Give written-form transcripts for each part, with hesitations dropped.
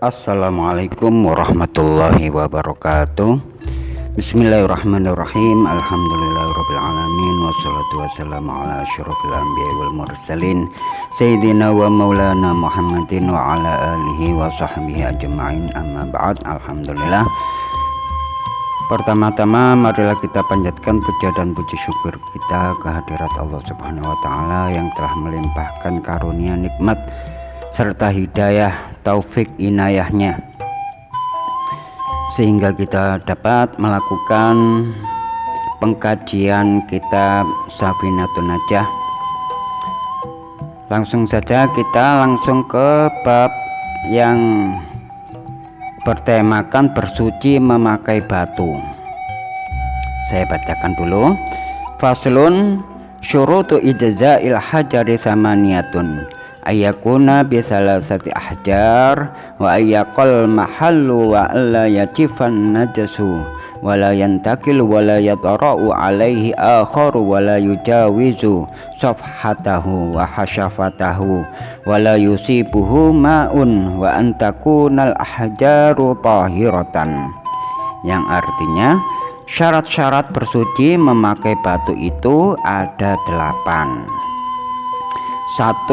Assalamualaikum warahmatullahi wabarakatuh. Bismillahirrahmanirrahim. Alhamdulillahirrabbilalamin. Wassalatu wassalamu ala asyrafil anbiya'i wal mursalin Sayyidina wa maulana Muhammadin wa ala alihi wa sahbihi ajma'in, amma ba'd. Alhamdulillah. Pertama-tama marilah kita panjatkan puja dan puji syukur kita kehadirat Allah Subhanahu wa taala yang telah melimpahkan karunia nikmat serta hidayah taufik inayahnya sehingga kita dapat melakukan pengkajian kitab Safinatun Najah. Langsung saja kita langsung ke bab yang bertemakan bersuci memakai batu. Saya bacakan dulu. Faslun syurutu ijza'il hajari samaniyatun ayakuna bisalasati ahjar wa ayaqal mahallu wa alla yajifan najasu wa la yantakil wa la yatara'u alaihi akharu wa la yujawizu safhatahu wa hasyafatahu wa la yusibuhu ma'un wa antakunal ahjaru tahiratan, yang artinya syarat-syarat bersuci memakai batu itu ada 8. 1.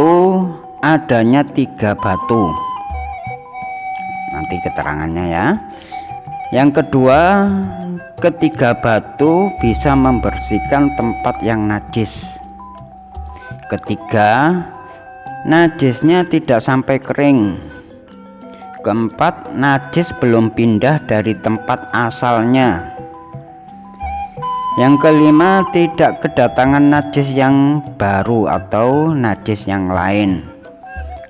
Adanya 3 batu. Nanti keterangannya ya. Yang kedua, ketiga batu bisa membersihkan tempat yang najis. Ketiga, najisnya tidak sampai kering. Keempat, najis belum pindah dari tempat asalnya. Yang kelima, tidak kedatangan najis yang baru atau najis yang lain.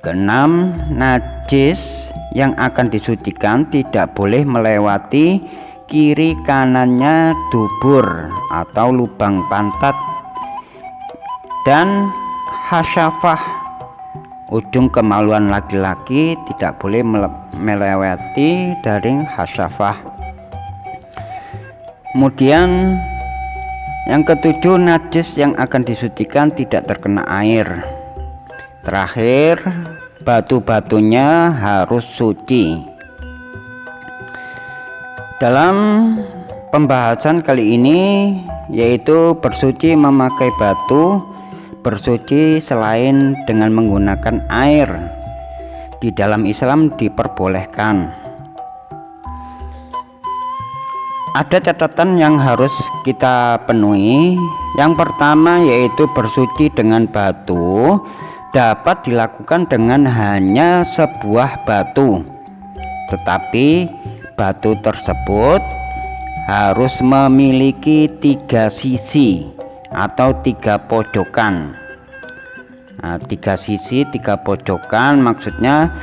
Keenam, najis yang akan disucikan tidak boleh melewati kiri kanannya dubur atau lubang pantat, dan hasyafah ujung kemaluan laki-laki tidak boleh melewati dari hasyafah. Kemudian yang ketujuh, najis yang akan disucikan tidak terkena air. Terakhir, batu-batunya harus suci. Dalam pembahasan kali ini yaitu bersuci memakai batu, bersuci selain dengan menggunakan air di dalam Islam diperbolehkan. Ada catatan yang harus kita penuhi. Yang pertama yaitu bersuci dengan batu dapat dilakukan dengan hanya sebuah batu, tetapi batu tersebut harus memiliki 3 sisi atau 3 pojokan. 3 sisi 3 pojokan maksudnya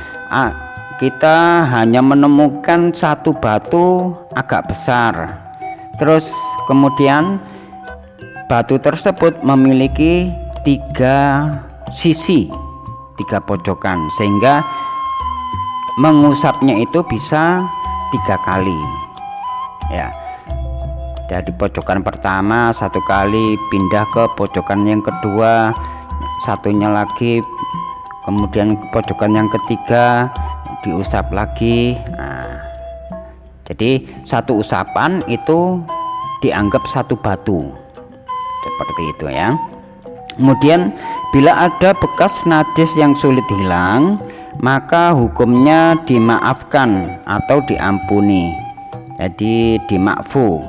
kita hanya menemukan satu batu agak besar, terus kemudian batu tersebut memiliki 3 sisi 3 pojokan sehingga mengusapnya itu bisa 3 kali ya. Dari pojokan pertama 1 kali, pindah ke pojokan yang kedua satunya lagi, kemudian ke pojokan yang ketiga diusap lagi. Jadi satu usapan itu dianggap satu batu, seperti itu ya. Kemudian bila ada bekas najis yang sulit hilang, maka hukumnya dimaafkan atau diampuni, jadi dimakfu.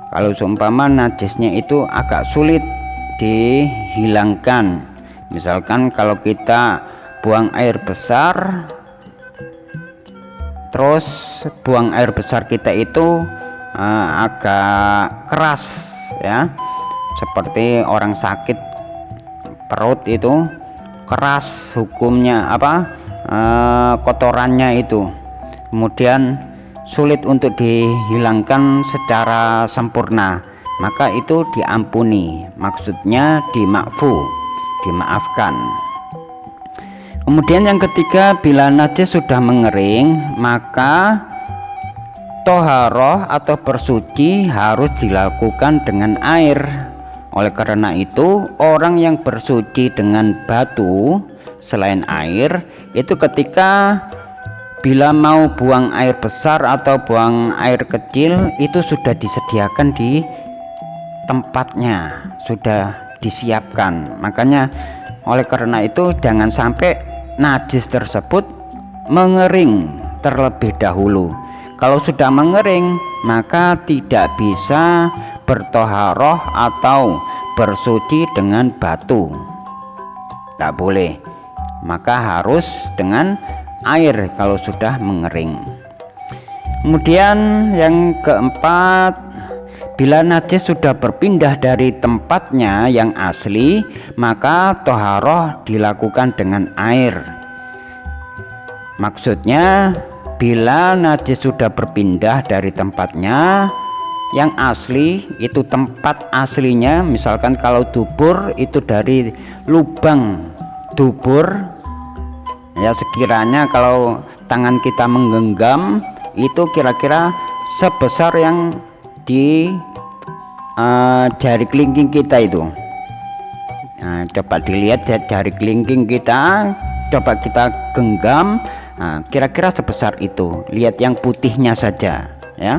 Kalau seumpama najisnya itu agak sulit dihilangkan, misalkan kalau kita buang air besar, terus buang air besar kita itu agak keras ya, seperti orang sakit perut itu keras, hukumnya kotorannya itu kemudian sulit untuk dihilangkan secara sempurna, maka itu diampuni, maksudnya dimakfu, dimaafkan. Kemudian yang ketiga, bila najis sudah mengering, maka toharoh atau bersuci harus dilakukan dengan air. Oleh karena itu, orang yang bersuci dengan batu selain air itu ketika bila mau buang air besar atau buang air kecil itu sudah disediakan di tempatnya, sudah disiapkan. Makanya oleh karena itu jangan sampai najis tersebut mengering terlebih dahulu. Kalau sudah mengering maka tidak bisa bertoharoh atau bersuci dengan batu, tak boleh, maka harus dengan air kalau sudah mengering. Kemudian yang keempat, bila najis sudah berpindah dari tempatnya yang asli, maka toharoh dilakukan dengan air. Maksudnya bila najis sudah berpindah dari tempatnya yang asli, itu tempat aslinya, misalkan kalau dubur itu dari lubang dubur, ya sekiranya kalau tangan kita menggenggam itu kira-kira sebesar yang di jari kelingking kita itu. Nah, coba dilihat jari kelingking kita, coba kita genggam, kira-kira sebesar itu. Lihat yang putihnya saja ya.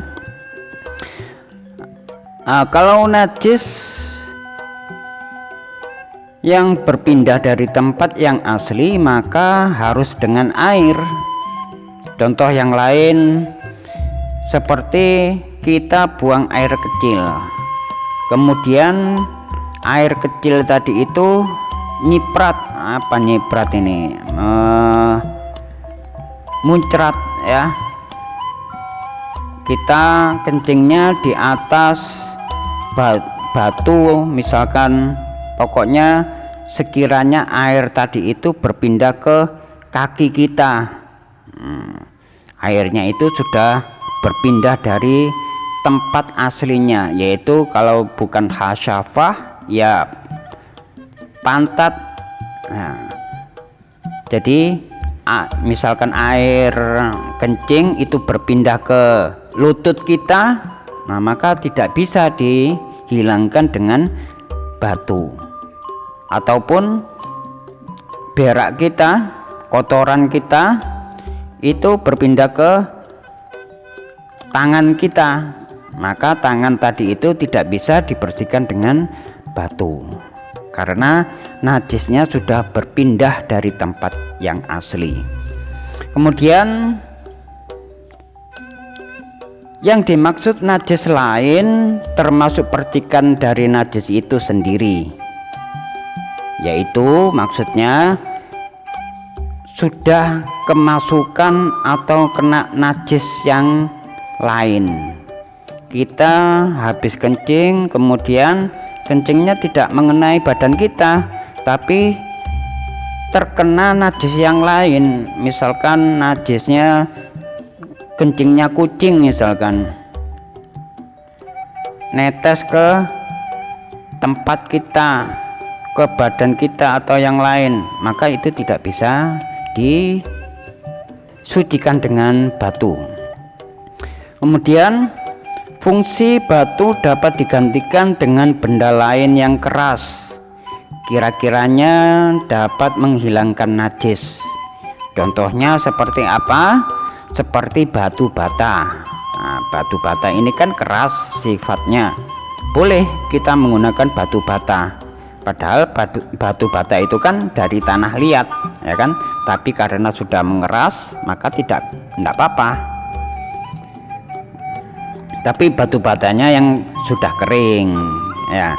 Kalau najis yang berpindah dari tempat yang asli maka harus dengan air. Contoh yang lain seperti kita buang air kecil, kemudian air kecil tadi itu nyiprat, apa nyiprat ini, muncrat ya, kita kencingnya di atas batu misalkan, pokoknya sekiranya air tadi itu berpindah ke kaki kita, airnya itu sudah berpindah dari tempat aslinya, yaitu kalau bukan hasyafah ya pantat. Jadi misalkan air kencing itu berpindah ke lutut kita, maka tidak bisa dihilangkan dengan batu. Ataupun berak kita, kotoran kita itu berpindah ke tangan kita, maka tangan tadi itu tidak bisa dibersihkan dengan batu karena najisnya sudah berpindah dari tempat yang asli. Kemudian yang dimaksud najis lain termasuk percikan dari najis itu sendiri, yaitu maksudnya sudah kemasukan atau kena najis yang lain. Kita habis kencing, kemudian kencingnya tidak mengenai badan kita, tapi terkena najis yang lain. Misalkan najisnya kencingnya kucing, misalkan netes ke tempat kita, ke badan kita atau yang lain, maka itu tidak bisa disucikan dengan batu. Kemudian fungsi batu dapat digantikan dengan benda lain yang keras, kira-kiranya dapat menghilangkan najis. Contohnya seperti apa? Seperti batu bata. Batu bata ini kan keras sifatnya, boleh kita menggunakan batu bata. Padahal batu bata itu kan dari tanah liat ya kan, tapi karena sudah mengeras maka tidak apa-apa. Tapi batu batanya yang sudah kering ya,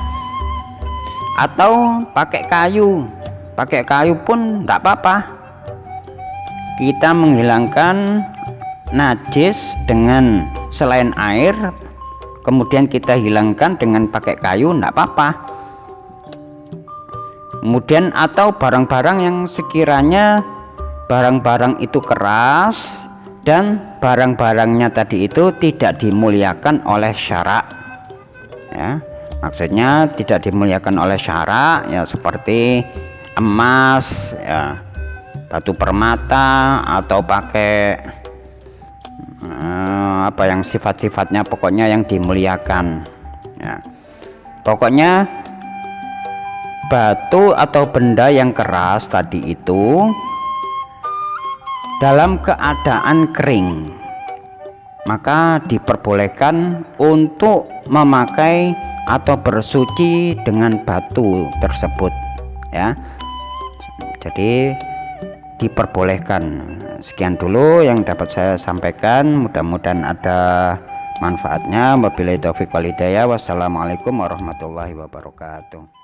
atau pakai kayu pun tidak apa-apa. Kita menghilangkan najis dengan selain air, kemudian kita hilangkan dengan pakai kayu, tidak apa-apa. Kemudian atau barang-barang yang sekiranya barang-barang itu keras dan barang-barangnya tadi itu tidak dimuliakan oleh syarak ya, maksudnya tidak dimuliakan oleh syarak ya, seperti emas ya, batu permata, atau pakai apa yang sifat-sifatnya pokoknya yang dimuliakan ya. Pokoknya batu atau benda yang keras tadi itu dalam keadaan kering, maka diperbolehkan untuk memakai atau bersuci dengan batu tersebut ya. Jadi diperbolehkan. Sekian dulu yang dapat saya sampaikan, mudah-mudahan ada manfaatnya. Wabillahi taufiq wal hidayah. Wassalamualaikum warahmatullahi wabarakatuh.